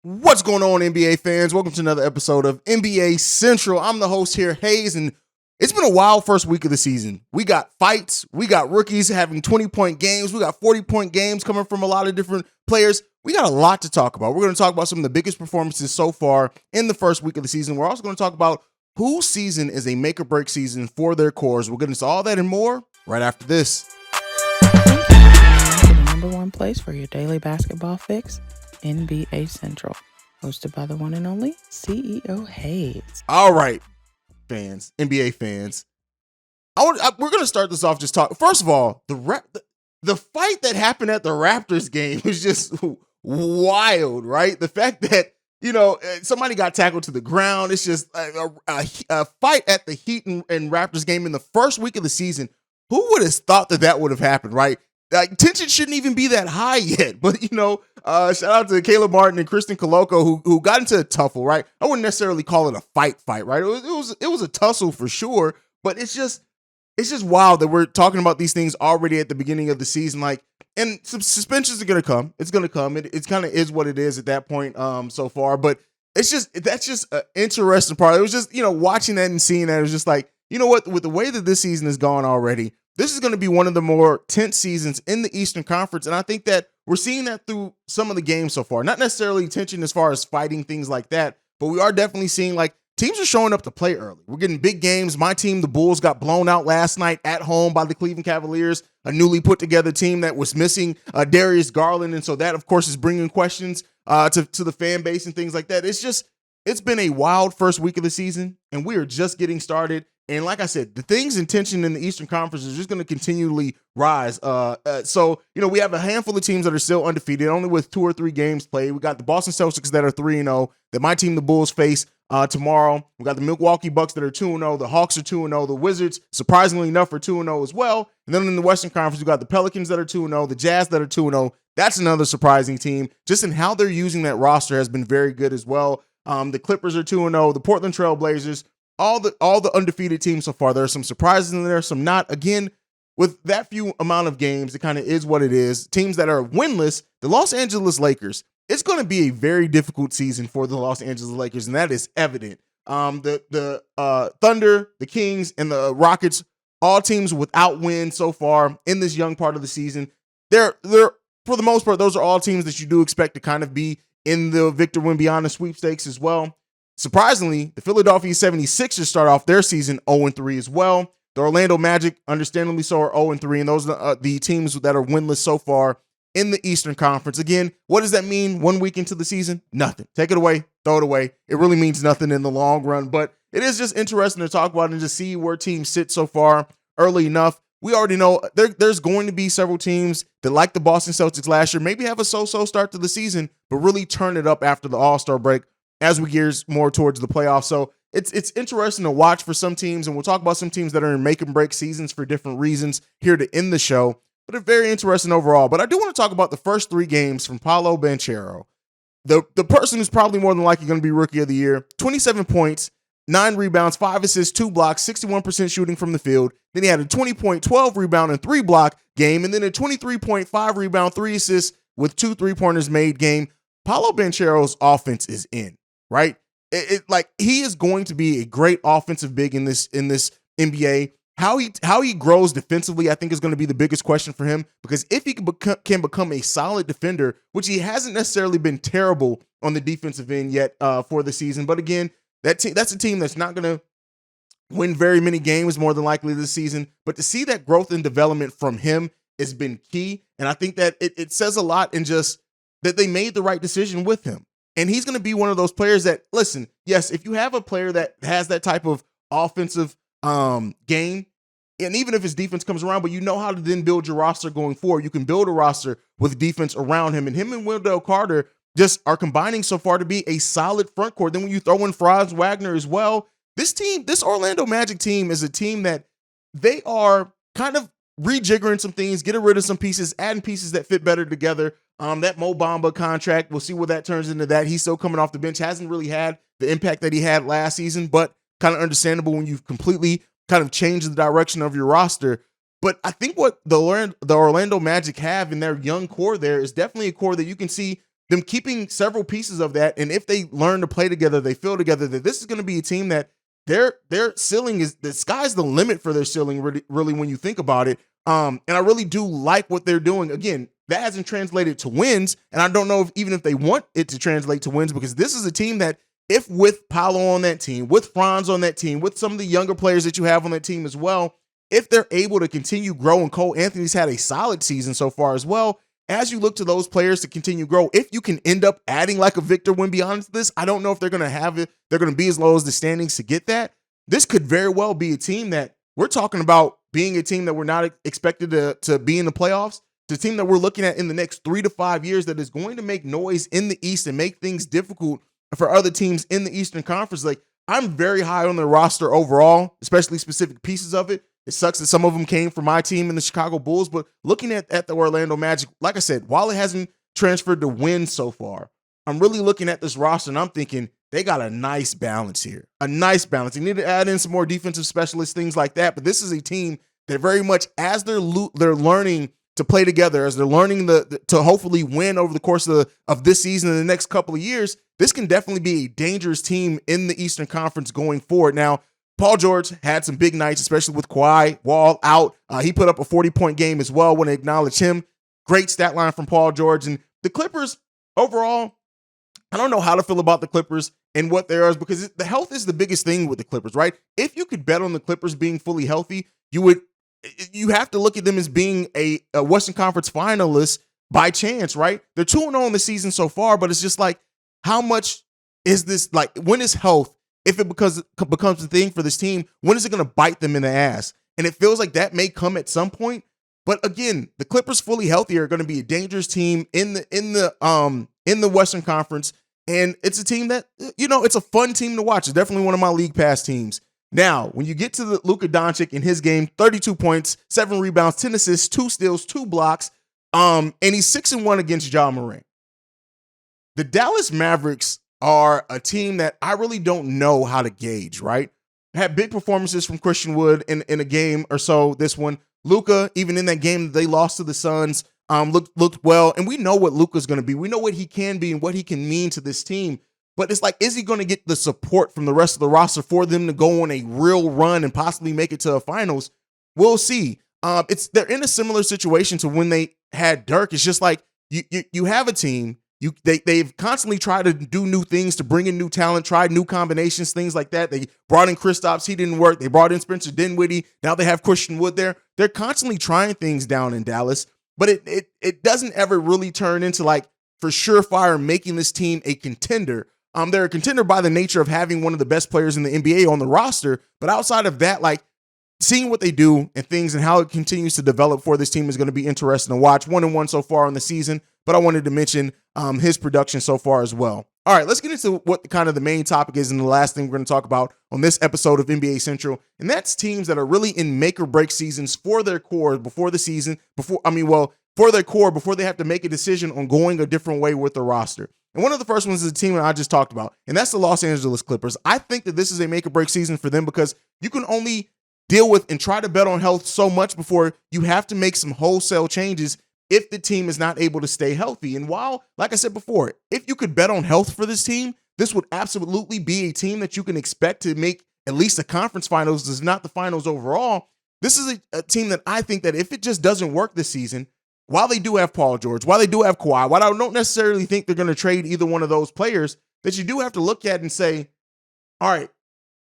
What's going on, NBA fans? Welcome to another episode of NBA Central. I'm the host here, Haize, and it's been a wild first week of the season. We got fights. We got rookies having 20-point games. We got 40-point games coming from a lot of different players. We got a lot to talk about. We're going to talk about some of the biggest performances so far in the first week of the season. We're also going to talk about whose season is a make-or-break season for their cores. We'll get into all that and more right after this. The number one place for your daily basketball fix, NBA Central, hosted by the one and only CEO Haize. All right, fans, NBA fans. We're going to start this off just talk. First of all, the fight that happened at the Raptors game was just wild, right? The fact that, somebody got tackled to the ground. It's just a fight at the Heat and Raptors game in the first week of the season. Who would have thought that would have happened, right? Like, tension shouldn't even be that high yet. But, shout out to Caleb Martin and Kristen Koloko who got into a tuffle, right? I wouldn't necessarily call it a fight, right? It was a tussle for sure. But it's just wild that we're talking about these things already at the beginning of the season. Like, and some suspensions are going to come. It's going to come. It kind of is what it is at that point so far. But that's just an interesting part. It was just, watching that and seeing that, it was just like, you know what? With the way that this season has gone already, this is going to be one of the more tense seasons in the Eastern Conference. And I think that we're seeing that through some of the games so far. Not necessarily tension as far as fighting, things like that, but we are definitely seeing like teams are showing up to play early. We're getting big games. My team, the Bulls, got blown out last night at home by the Cleveland Cavaliers, a newly put together team that was missing Darius Garland. And so that, of course, is bringing questions to the fan base and things like that. It's been a wild first week of the season, and we are just getting started. And like I said, the things in tension in the Eastern Conference is just going to continually rise. So we have a handful of teams that are still undefeated, only with 2 or 3 games played. We got the Boston Celtics that are 3-0, that my team, the Bulls, face tomorrow. We got the Milwaukee Bucks that are 2-0. The Hawks are 2-0. The Wizards, surprisingly enough, are 2-0 as well. And then in the Western Conference, we got the Pelicans that are 2-0, the Jazz that are 2-0. That's another surprising team. Just in how they're using that roster has been very good as well. The Clippers are 2-0. The Portland Trail Blazers, all the undefeated teams so far. There are some surprises in there, some not. Again, with that few amount of games, it kind of is what it is. Teams that are winless, the Los Angeles Lakers, it's going to be a very difficult season for the Los Angeles Lakers, and that is evident. The Thunder, the Kings, and the Rockets, all teams without wins so far in this young part of the season. They're for the most part, those are all teams that you do expect to kind of be in the Victor Wembanyama sweepstakes as well. Surprisingly, the Philadelphia 76ers start off their season 0-3 as well. The Orlando Magic, understandably so, are 0-3, and those are the teams that are winless so far in the Eastern Conference. Again, what does that mean 1 week into the season? Nothing. Take it away, throw it away. It really means nothing in the long run, but it is just interesting to talk about and just see where teams sit so far early enough. We already know there's going to be several teams that, like the Boston Celtics last year, maybe have a so-so start to the season, but really turn it up after the All-Star break as we gears more towards the playoffs. So it's interesting to watch for some teams, and we'll talk about some teams that are in make and break seasons for different reasons here to end the show, but it's very interesting overall. But I do want to talk about the first 3 games from Paolo Banchero, the person who's probably more than likely going to be Rookie of the Year. 27 points, 9 rebounds, 5 assists, 2 blocks, 61% shooting from the field. Then he had a 20-point, 12 rebound, and 3 block game, and then a 23.5 rebound, 3 assists with 2 3-pointers made game. Paolo Banchero's offense is in. Right? Like, he is going to be a great offensive big in this NBA. How he grows defensively, I think, is going to be the biggest question for him, because if he can become a solid defender, which he hasn't necessarily been terrible on the defensive end yet for the season. But again, that's a team that's not going to win very many games more than likely this season. But to see that growth and development from him has been key. And I think that it says a lot in just that they made the right decision with him. And he's going to be one of those players that, listen, yes, if you have a player that has that type of offensive game, and even if his defense comes around, but you know how to then build your roster going forward, you can build a roster with defense around him. And him and Wendell Carter just are combining so far to be a solid front court. Then when you throw in Franz Wagner as well, this Orlando Magic team is a team that they are kind of rejiggering some things, getting rid of some pieces, adding pieces that fit better together. That Mo Bamba contract, we'll see what that turns into. That he's still coming off the bench, hasn't really had the impact that he had last season, but kind of understandable when you've completely kind of changed the direction of your roster. But I think what the Orlando Magic have in their young core there is definitely a core that you can see them keeping several pieces of that, and if they learn to play together, they feel together, that this is going to be a team that their ceiling is, the sky's the limit for their ceiling, really when you think about it. And I really do like what they're doing. Again, that hasn't translated to wins, and I don't know if they want it to translate to wins, because this is a team that, if with Paolo on that team, with Franz on that team, with some of the younger players that you have on that team as well, if they're able to continue growing, Cole Anthony's had a solid season so far as well. As you look to those players to continue grow, if you can end up adding like a Victor Wembanyama to this, I don't know if they're going to have it. They're going to be as low as the standings to get that. This could very well be a team that we're talking about being a team that we're not expected to be in the playoffs. It's a team that we're looking at in the next 3 to 5 years that is going to make noise in the East and make things difficult for other teams in the Eastern Conference. Like, I'm very high on their roster overall, especially specific pieces of it. It sucks that some of them came from my team in the Chicago Bulls, but looking at the Orlando Magic, like I said, while it hasn't transferred to win so far, I'm really looking at this roster and I'm thinking they got a nice balance here. A nice balance. They need to add in some more defensive specialists, things like that, but this is a team that very much, as they're learning to play together, as they're learning to hopefully win over the course of this season and the next couple of years, this can definitely be a dangerous team in the Eastern Conference going forward. Now, Paul George had some big nights, especially with Kawhi, Wall out. He put up a 40-point game as well. Want to acknowledge him. Great stat line from Paul George. And the Clippers, overall, I don't know how to feel about the Clippers and what they are, because the health is the biggest thing with the Clippers, right? If you could bet on the Clippers being fully healthy, you have to look at them as being a Western Conference finalist by chance, right? They're 2-0 in the season so far, but it's just like, how much is this, like, when is health, if it becomes a thing for this team, when is it going to bite them in the ass? And it feels like that may come at some point. But again, the Clippers fully healthy are going to be a dangerous team in the Western Conference. And it's a team that, it's a fun team to watch. It's definitely one of my league pass teams. Now, when you get to the Luka Doncic in his game, 32 points, 7 rebounds, 10 assists, 2 steals, 2 blocks, and he's 6-1 against Ja Morant. The Dallas Mavericks are a team that I really don't know how to gauge, right? Had big performances from Christian Wood in a game or so, this one. Luka, even in that game that they lost to the Suns, looked well. And we know what Luka's going to be. We know what he can be and what he can mean to this team. But it's like, is he going to get the support from the rest of the roster for them to go on a real run and possibly make it to a finals? We'll see. They're in a similar situation to when they had Dirk. It's just like you have a team. They've constantly tried to do new things, to bring in new talent, tried new combinations, things like that. They brought in Kristaps, he didn't work. They brought in Spencer Dinwiddie. Now they have Christian Wood there. They're constantly trying things down in Dallas, but it doesn't ever really turn into, like, for surefire making this team a contender. They're a contender by the nature of having one of the best players in the NBA on the roster, but outside of that, like, seeing what they do and things and how it continues to develop for this team is going to be interesting to watch. 1-1 so far in the season, but I wanted to mention his production so far as well. All right, let's get into what kind of the main topic is and the last thing we're going to talk about on this episode of NBA Central, and that's teams that are really in make or break seasons for their core before the season, for their core before they have to make a decision on going a different way with the roster. And one of the first ones is a team that I just talked about, and that's the Los Angeles Clippers. I think that this is a make or break season for them because you can only deal with and try to bet on health so much before you have to make some wholesale changes if the team is not able to stay healthy. And while, like I said before, if you could bet on health for this team, this would absolutely be a team that you can expect to make at least the conference finals, if not the finals overall. This is a team that I think that if it just doesn't work this season, while they do have Paul George, while they do have Kawhi, while I don't necessarily think they're going to trade either one of those players, that you do have to look at and say, all right,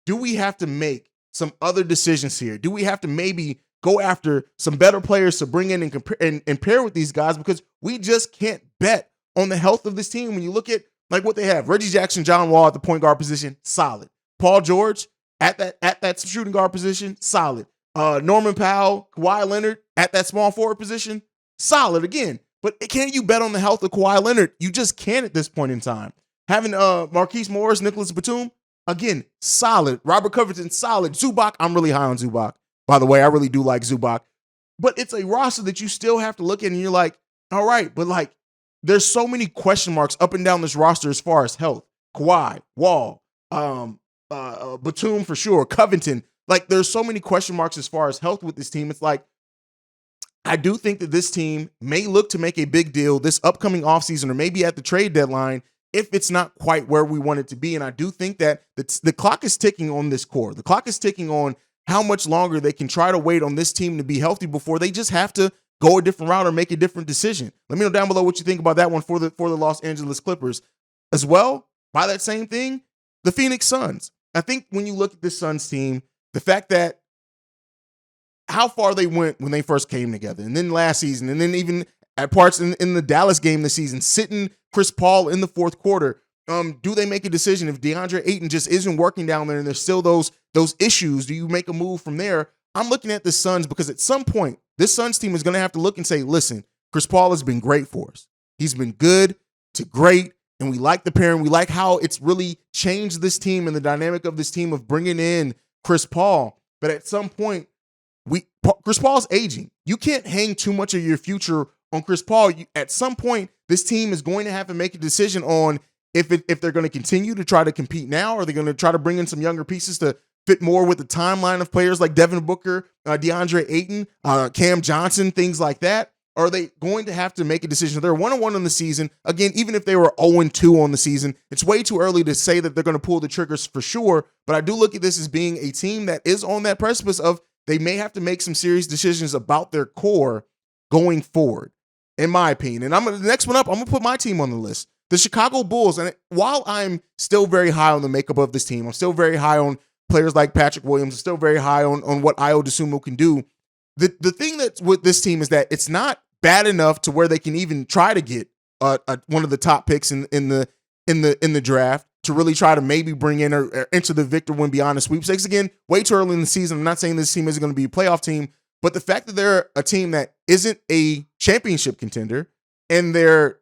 do we have to make some other decisions here? Do we have to maybe go after some better players to bring in and pair with these guys? Because we just can't bet on the health of this team. When you look at like what they have, Reggie Jackson, John Wall at the point guard position, solid. Paul George at that shooting guard position, solid. Norman Powell, Kawhi Leonard at that small forward position, solid again. But can you bet on the health of Kawhi Leonard? You just can't at this point in time. Having Marquise Morris, Nicholas Batum, again, solid. Robert Covington, solid. Zubac, I'm really high on Zubac. By the way, I really do like Zubac. But it's a roster that you still have to look at and you're like, all right, but like there's so many question marks up and down this roster as far as health. Kawhi, Wall, Batum for sure, Covington. Like there's so many question marks as far as health with this team. It's like, I do think that this team may look to make a big deal this upcoming offseason or maybe at the trade deadline if it's not quite where we want it to be. And I do think that the clock is ticking on this core. The clock is ticking on how much longer they can try to wait on this team to be healthy before they just have to go a different route or make a different decision. Let me know down below what you think about that one for the Los Angeles Clippers. As well, by that same thing, the Phoenix Suns. I think when you look at this Suns team, the fact that how far they went when they first came together, and then last season, and then even at parts in the Dallas game this season, sitting Chris Paul in the fourth quarter. Do they make a decision if DeAndre Ayton just isn't working down there and there's still those issues? Do you make a move from there? I'm looking at the Suns because at some point, this Suns team is going to have to look and say, listen, Chris Paul has been great for us. He's been good to great, and we like the pairing. We like how it's really changed this team and the dynamic of this team of bringing in Chris Paul. But at some point, Chris Paul's aging. You can't hang too much of your future on Chris Paul. At some point, this team is going to have to make a decision on if they're going to continue to try to compete now, or they're going to try to bring in some younger pieces to fit more with the timeline of players like Devin Booker, DeAndre Ayton, Cam Johnson, things like that. Or are they going to have to make a decision? They're 1-1 on the season. Again, even if they were 0-2 on the season, it's way too early to say that they're going to pull the triggers for sure. But I do look at this as being a team that is on that precipice of they may have to make some serious decisions about their core going forward, in my opinion. And the next one up, I'm going to put my team on the list. The Chicago Bulls. And while I'm still very high on the makeup of this team, I'm still very high on players like Patrick Williams, I'm still very high on what Ayo Dosunmu can do. The thing that's with this team is that it's not bad enough to where they can even try to get one of the top picks in the draft to really try to maybe bring in or enter the Victor Wembanyama sweepstakes. Again, way too early in the season. I'm not saying this team isn't going to be a playoff team, but the fact that they're a team that isn't a championship contender and they're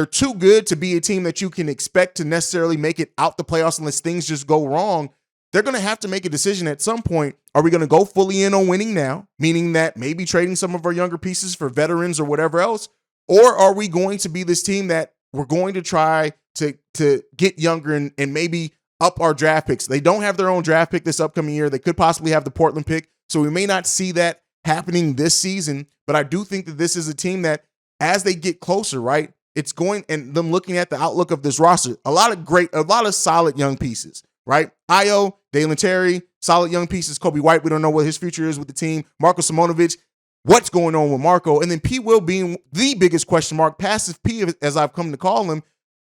too good to be a team that you can expect to necessarily make it out the playoffs unless things just go wrong, they're going to have to make a decision at some point. Are we going to go fully in on winning now, meaning that maybe trading some of our younger pieces for veterans or whatever else? Or are we going to be this team that we're going to try to get younger and maybe up our draft picks? They don't have their own draft pick this upcoming year. They could possibly have the Portland pick. So we may not see that happening this season. But I do think that this is a team that as they get closer, right, it's going and them looking at the outlook of this roster, a lot of solid young pieces, right? Ayo, Dalen Terry, solid young pieces. Kobe White, we don't know what his future is with the team. Marko Simonovic, what's going on with Marco? And then P. Will being the biggest question mark, passive P, as I've come to call him.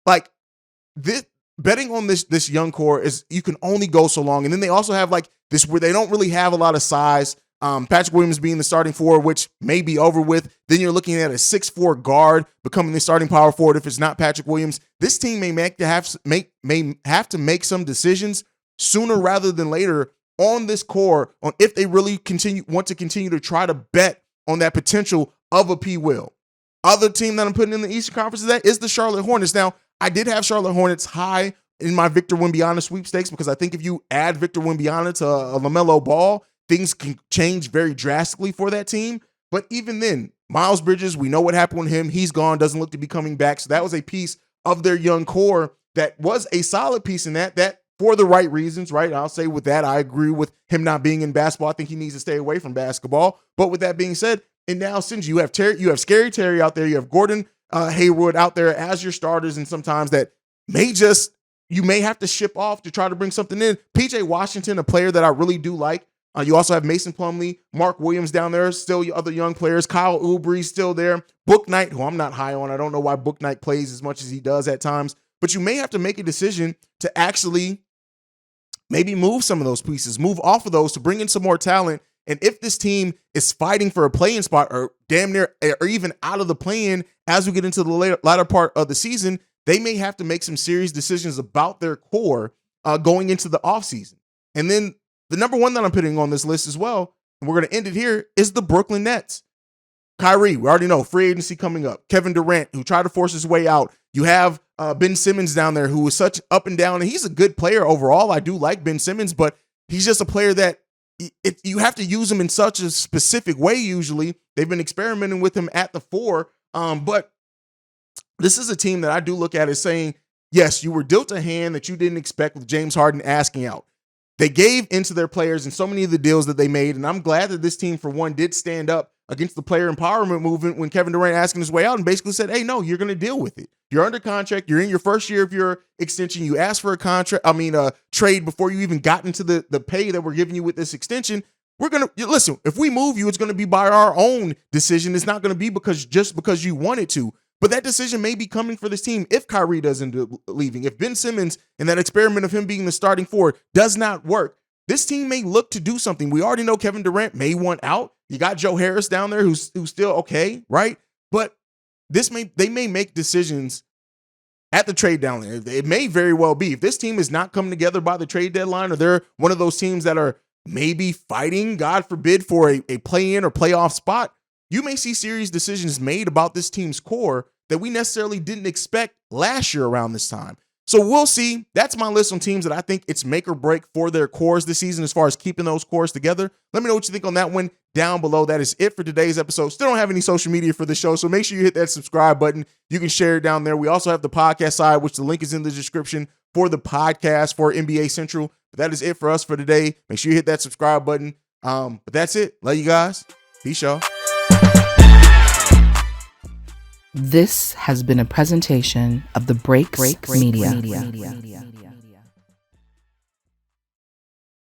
Like, this betting on this young core is you can only go so long. And then they also have like this where they don't really have a lot of size. Patrick Williams being the starting forward, which may be over with. Then you're looking at a 6'4" guard becoming the starting power forward if it's not Patrick Williams. This team may have to make some decisions sooner rather than later on this core on if they really want to continue to try to bet on that potential of a P. Will. Other team that I'm putting in the Eastern Conference is the Charlotte Hornets. Now, I did have Charlotte Hornets high in my Victor Wembanyama sweepstakes because I think if you add Victor Wembanyama to a LaMelo Ball, things can change very drastically for that team. But even then, Miles Bridges, we know what happened with him. He's gone, doesn't look to be coming back. So that was a piece of their young core that was a solid piece in that for the right reasons, right? I'll say with that, I agree with him not being in basketball. I think he needs to stay away from basketball. But with that being said, and now since you have Scary Terry out there, you have Gordon Hayward out there as your starters, and sometimes that you may have to ship off to try to bring something in. PJ Washington, a player that I really do like. You also have Mason Plumlee, Mark Williams down there, still other young players. Kyle Oubre still there. Book Knight, who I'm not high on. I don't know why Book Knight plays as much as he does at times. But you may have to make a decision to actually maybe move some of those pieces, move off of those to bring in some more talent. And if this team is fighting for a play-in spot or damn near or even out of the play-in as we get into the latter part of the season, they may have to make some serious decisions about their core going into the offseason. And then the number one that I'm putting on this list as well, and we're going to end it here, is the Brooklyn Nets. Kyrie, we already know, free agency coming up. Kevin Durant, who tried to force his way out. You have Ben Simmons down there, who is such up and down, and he's a good player overall. I do like Ben Simmons, but he's just a player that you have to use him in such a specific way usually. They've been experimenting with him at the 4, but this is a team that I do look at as saying, yes, you were dealt a hand that you didn't expect with James Harden asking out. They gave into their players in so many of the deals that they made, and I'm glad that this team, for one, did stand up against the player empowerment movement when Kevin Durant asking his way out and basically said, hey, no, you're going to deal with it. You're under contract. You're in your first year of your extension. You asked for a trade before you even got into the pay that we're giving you with this extension. We're going to listen. If we move you, it's going to be by our own decision. It's not going to be because you wanted to. But that decision may be coming for this team if Kyrie doesn't end up leaving. If Ben Simmons and that experiment of him being the starting forward does not work, this team may look to do something. We already know Kevin Durant may want out. You got Joe Harris down there who's still okay, right? But they may make decisions at the trade down there. It may very well be. If this team is not coming together by the trade deadline, or they're one of those teams that are maybe fighting, God forbid, for a play-in or playoff spot, you may see serious decisions made about this team's core that we necessarily didn't expect last year around this time. So we'll see. That's my list on teams that I think it's make or break for their cores this season as far as keeping those cores together. Let me know what you think on that one down below. That is it for today's episode. Still don't have any social media for the show, so make sure you hit that subscribe button. You can share it down there. We also have the podcast side, which the link is in the description for the podcast for NBA Central. But that is it for us for today. Make sure you hit that subscribe button. But that's it. Love you guys. Peace, y'all. This has been a presentation of the Breaks Media.